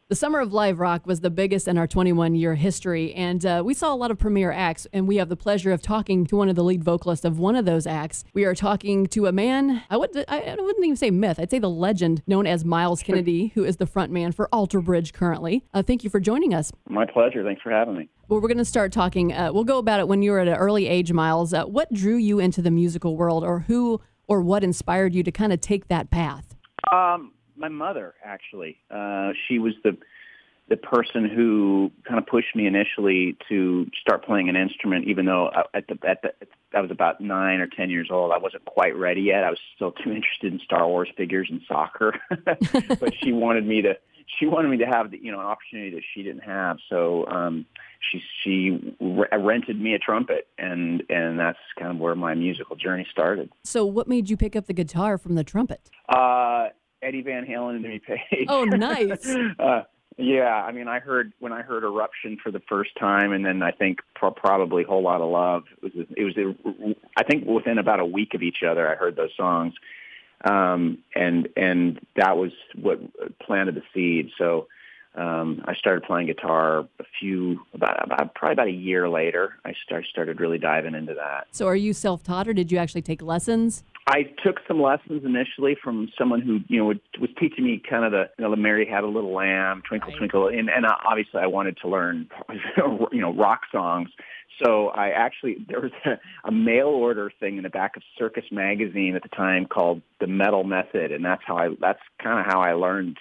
The Summer of Live Rock was the biggest in our 21-year history, and we saw a lot of premiere acts, and we have the pleasure of talking to one of the lead vocalists of one of those acts. We are talking to a man, I wouldn't even say myth, I'd say the legend, known as Myles Kennedy, who is the front man for Alter Bridge currently. Thank you for joining us. My pleasure. Thanks for having me. Well, we're going to start talking. We'll go about it when you were at an early age, Myles. What drew you into the musical world, or who or what inspired you to kind of take that path? My mother, actually. She was the person who kind of pushed me initially to start playing an instrument, even though I was about 9 or 10 years old. I wasn't quite ready yet. I was still too interested in Star Wars figures and soccer. But she wanted me to have an opportunity that she didn't have. So she rented me a trumpet, and that's kind of where my musical journey started. So what made you pick up the guitar from the trumpet? Eddie Van Halen and Jimmy Page. Oh, nice. Yeah, I mean, when I heard Eruption for the first time, and then I think probably Whole Lotta Love. It was I think within about a week of each other, I heard those songs, and that was what planted the seed. So I started playing guitar probably about a year later. I started really diving into that. So are you self-taught, or did you actually take lessons? I took some lessons initially from someone who, was teaching me kind of the Mary Had a Little Lamb, Twinkle, Twinkle, and obviously I wanted to learn, rock songs. So there was a mail order thing in the back of Circus magazine at the time called The Metal Method, and that's kind of how I learned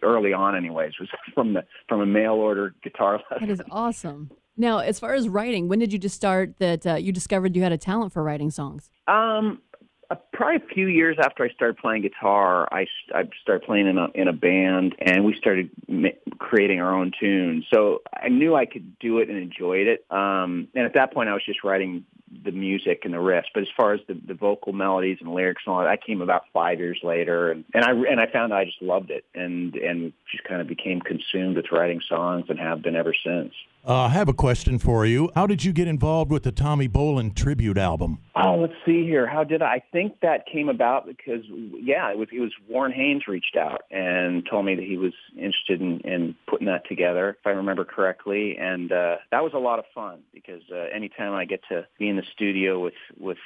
early on anyways, was from a mail order guitar lesson. That is awesome. Now, as far as writing, when did you just start that you discovered you had a talent for writing songs? Probably a few years after I started playing guitar, I started playing in a band, and we started creating our own tunes. So I knew I could do it and enjoyed it. And at that point, I was just writing the music and the riffs. But as far as the vocal melodies and lyrics and all that came about 5 years later. And I found I just loved it and just kind of became consumed with writing songs and have been ever since. I have a question for you. How did you get involved with the Tommy Bolin tribute album? Oh, let's see here. How did I think that came about because, it was Warren Haynes reached out and told me that he was interested in putting that together, if I remember correctly. And that was a lot of fun because anytime I get to be in the studio with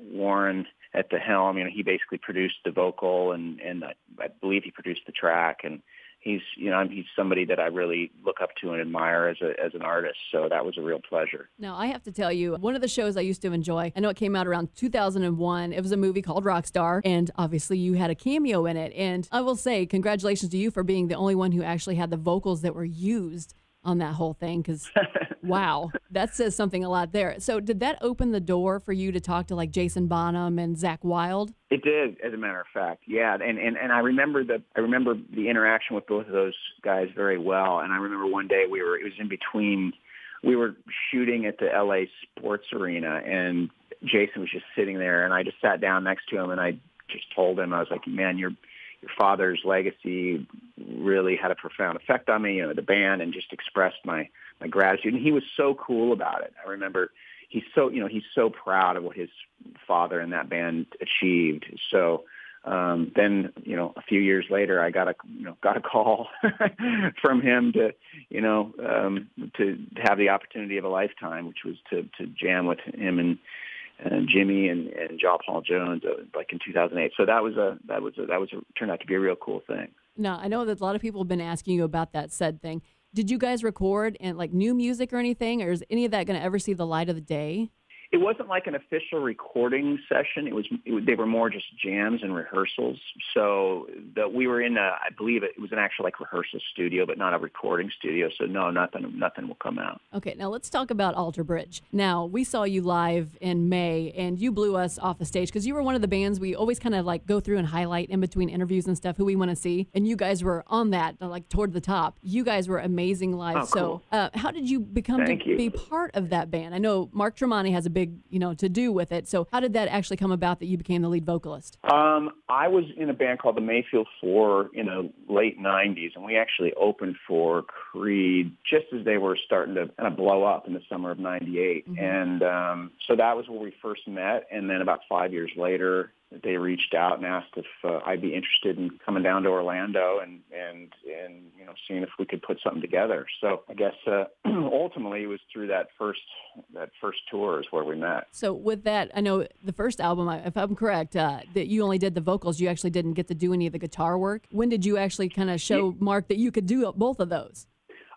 Warren at the helm, he basically produced the vocal and I believe he produced the track, and he's somebody that I really look up to and admire as an artist. So that was a real pleasure. Now, I have to tell you, one of the shows I used to enjoy, I know it came out around 2001. It was a movie called Rockstar, and obviously you had a cameo in it. And I will say congratulations to you for being the only one who actually had the vocals that were used on that whole thing, because wow, that says something a lot there. So did that open the door for you to talk to like Jason Bonham and Zakk Wylde? It did, as a matter of fact. Yeah, and I remember the interaction with both of those guys very well. And I remember one day it was in between. We were shooting at the LA Sports Arena, and Jason was just sitting there, and I just sat down next to him, and I just told him, I was like, man, your father's legacy really had a profound effect on me, the band, and just expressed my gratitude. And he was so cool about it. I remember he's so proud of what his father and that band achieved. So then, a few years later, I got a call from him to have the opportunity of a lifetime, which was to jam with him and Jimmy and John Paul Jones, like in 2008. So that turned out to be a real cool thing. Now, I know that a lot of people have been asking you about that said thing. Did you guys record and like new music or anything, or is any of that going to ever see the light of the day? It wasn't like an official recording session. They were more just jams and rehearsals. So we were in I believe it was an actual like rehearsal studio, but not a recording studio. So no, nothing will come out. Okay, now let's talk about Alter Bridge. Now, we saw you live in May, and you blew us off the stage because you were one of the bands we always kind of like go through and highlight in between interviews and stuff who we want to see. And you guys were on that, like toward the top. You guys were amazing live. Oh, cool. So how did you become be part of that band? I know Mark Tremonti has a big, to do with it. So how did that actually come about that you became the lead vocalist? I was in a band called the Mayfield Four in the late 90s, and we actually opened for Creed just as they were starting to kind of blow up in the summer of 98. Mm-hmm. And so that was where we first met. And then about 5 years later, they reached out and asked if I'd be interested in coming down to Orlando and seeing if we could put something together. So I guess ultimately it was through that first tour is where we met. So with that, I know the first album, if I'm correct, that you only did the vocals. You actually didn't get to do any of the guitar work. When did you actually kind of show Mark that you could do both of those?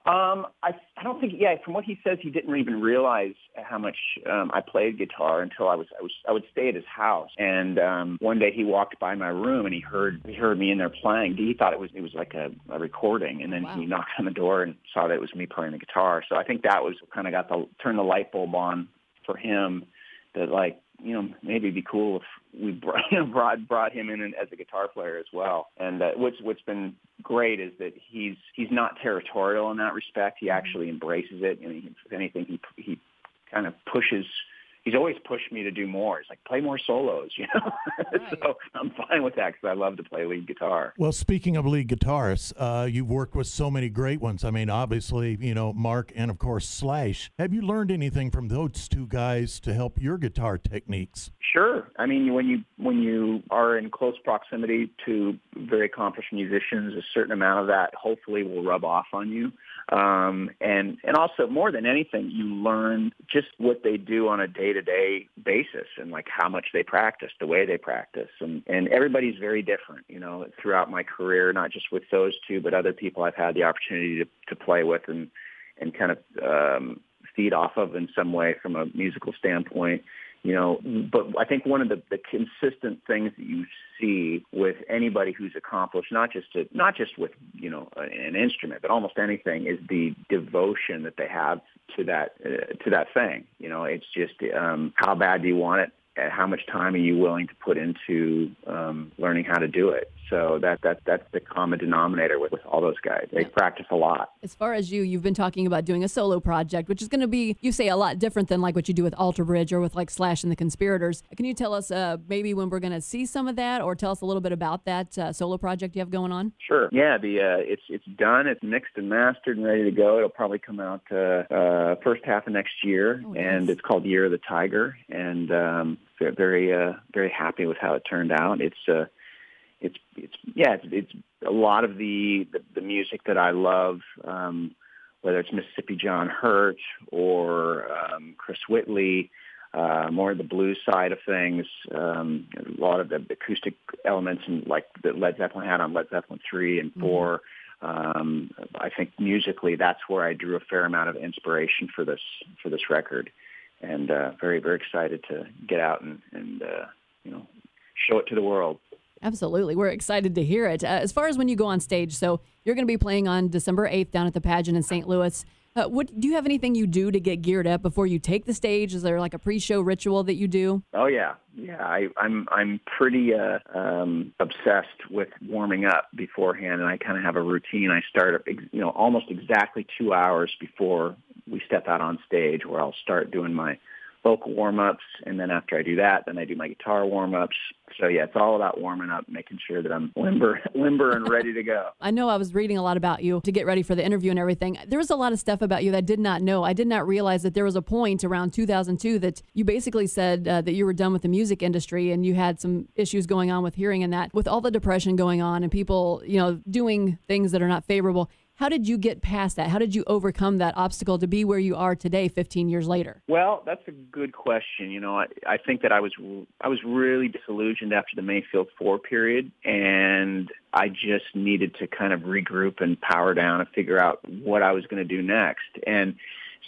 I don't think. Yeah, from what he says, he didn't even realize how much I played guitar until I would stay at his house. And one day he walked by my room and he heard me in there playing. He thought it was like a recording, and then he knocked on the door and saw that it was me playing the guitar. So I think that was kind of turned the light bulb on for him that, like, maybe it'd be cool if we brought him in as a guitar player as well. And what's been great is that he's not territorial in that respect. He actually embraces it. If anything, he kind of pushes. He's always pushed me to do more. He's like, play more solos, Right. So I'm fine with that because I love to play lead guitar. Well, speaking of lead guitarists, you've worked with so many great ones. I mean, obviously, Mark and, of course, Slash. Have you learned anything from those two guys to help your guitar techniques? Sure. I mean, when you are in close proximity to very accomplished musicians, a certain amount of that hopefully will rub off on you. And also, more than anything, you learn just what they do on a day-to-day basis and, like, how much they practice, the way they practice. And everybody's very different, throughout my career, not just with those two, but other people I've had the opportunity to play with and kind of feed off of in some way from a musical standpoint. But I think one of the consistent things that you see with anybody who's accomplished, not just with, an instrument, but almost anything, is the devotion that they have to that thing. It's just how bad do you want it? How much time are you willing to put into learning how to do it? So that's the common denominator with all those guys. They practice a lot. As far as you've been talking about doing a solo project, which is going to be, you say, a lot different than like what you do with Alter Bridge or with like Slash and the Conspirators. Can you tell us maybe when we're going to see some of that, or tell us a little bit about that solo project you have going on? Sure. Yeah, it's done. It's mixed and mastered and ready to go. It'll probably come out first half of next year, and it's called Year of the Tiger. And very happy with how it turned out. It's a lot of the music that I love, whether it's Mississippi John Hurt or Chris Whitley, more of the blues side of things, a lot of the acoustic elements and like that Led Zeppelin had on Led Zeppelin 3 and 4. I think musically that's where I drew a fair amount of inspiration for this record. And very, very excited to get out and show it to the world. Absolutely. We're excited to hear it. As far as when you go on stage, so you're going to be playing on December 8th down at the Pageant in St. Louis. Do you have anything you do to get geared up before you take the stage? Is there like a pre-show ritual that you do? Oh, yeah. Yeah, I'm pretty obsessed with warming up beforehand, and I kind of have a routine. I start, almost exactly 2 hours before we step out on stage, where I'll start doing my vocal warm-ups, and then after I do that, then I do my guitar warm-ups. So, yeah, it's all about warming up, making sure that I'm limber and ready to go. I know I was reading a lot about you to get ready for the interview and everything. There was a lot of stuff about you that I did not know. I did not realize that there was a point around 2002 that you basically said that you were done with the music industry and you had some issues going on with hearing and that. With all the depression going on and people, doing things that are not favorable, how did you get past that? How did you overcome that obstacle to be where you are today 15 years later? Well, that's a good question. I think that I was really disillusioned after the Mayfield 4 period, and I just needed to kind of regroup and power down and figure out what I was going to do next. And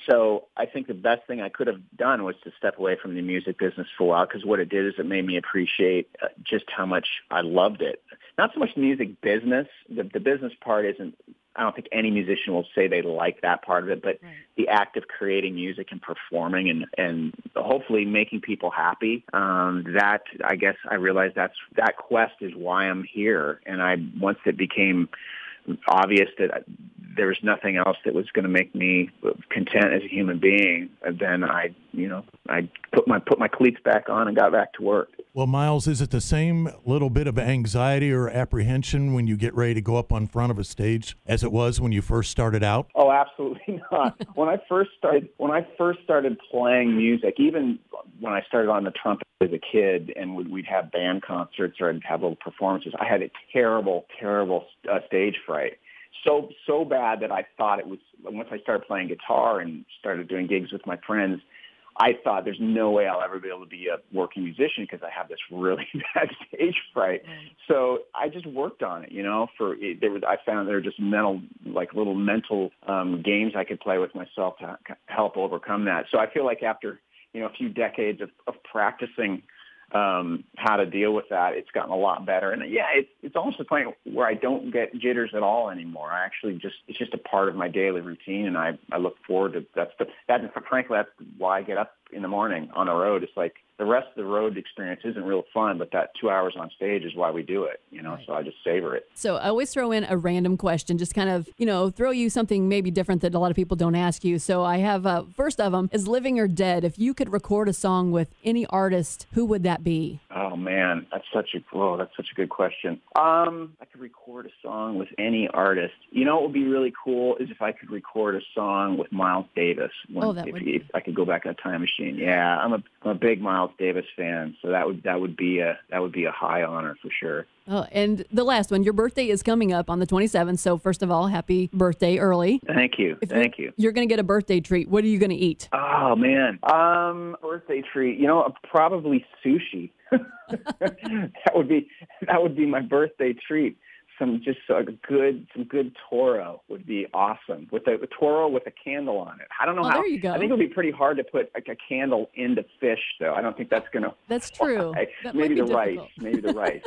so I think the best thing I could have done was to step away from the music business for a while, because what it did is it made me appreciate just how much I loved it. Not so much the music business. The business part isn't, I don't think any musician will say they like that part of it, but the act of creating music and performing and hopefully making people happy, that, I guess I realized that quest is why I'm here. And once it became obvious that there was nothing else that was going to make me content as a human being, then I put my cleats back on and got back to work. Well, Myles, is it the same little bit of anxiety or apprehension when you get ready to go up on front of a stage as it was when you first started out? Oh, absolutely not. When I first started playing music, even when I started on the trumpet as a kid, and we'd have band concerts or I'd have little performances, I had a terrible stage fright. So bad that I thought it was, once I started playing guitar and started doing gigs with my friends, I thought there's no way I'll ever be able to be a working musician because I have this really bad stage fright. So I just worked on it, I found there were just little mental games I could play with myself to help overcome that. So I feel like after, a few decades of practicing how to deal with that, it's gotten a lot better. And it's almost the point where I don't get jitters at all anymore. I actually it's just a part of my daily routine, and I look forward to frankly, that's why I get up in the morning on the road. It's like the rest of the road experience isn't real fun, but that 2 hours on stage is why we do it, right. So I just savor it. So I always throw in a random question, just kind of, throw you something maybe different that a lot of people don't ask you. So I have, first of them is living or dead. If you could record a song with any artist, who would that be? Oh man, that's such a good question. I could record a song with any artist. What would be really cool is if I could record a song with Miles Davis. If I could go back in a time machine. Yeah, I'm a big Miles Davis fan, so that would be a high honor for sure. Oh, and the last one, your birthday is coming up on the 27th. So first of all, happy birthday early. Thank you. Thank you. You're going to get a birthday treat. What are you going to eat? Oh man, birthday treat. Probably sushi. That would be my birthday treat. Some good toro would be awesome. With a toro with a candle on it. I don't know how. There you go. I think it would be pretty hard to put a candle into fish, though. I don't think that's going to. That's true. Maybe the rice.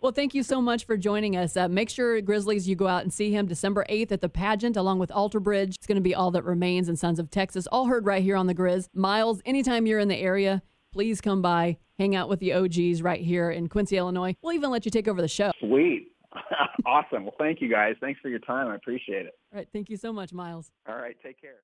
Well, thank you so much for joining us. Make sure, Grizzlies, you go out and see him December 8th at the Pageant along with Alter Bridge. It's going to be All That Remains and Sons of Texas, all heard right here on the Grizz. Myles, anytime you're in the area, please come by, hang out with the OGs right here in Quincy, Illinois. We'll even let you take over the show. Sweet. Awesome. Well, thank you guys. Thanks for your time. I appreciate it. All right. Thank you so much, Myles. All right. Take care.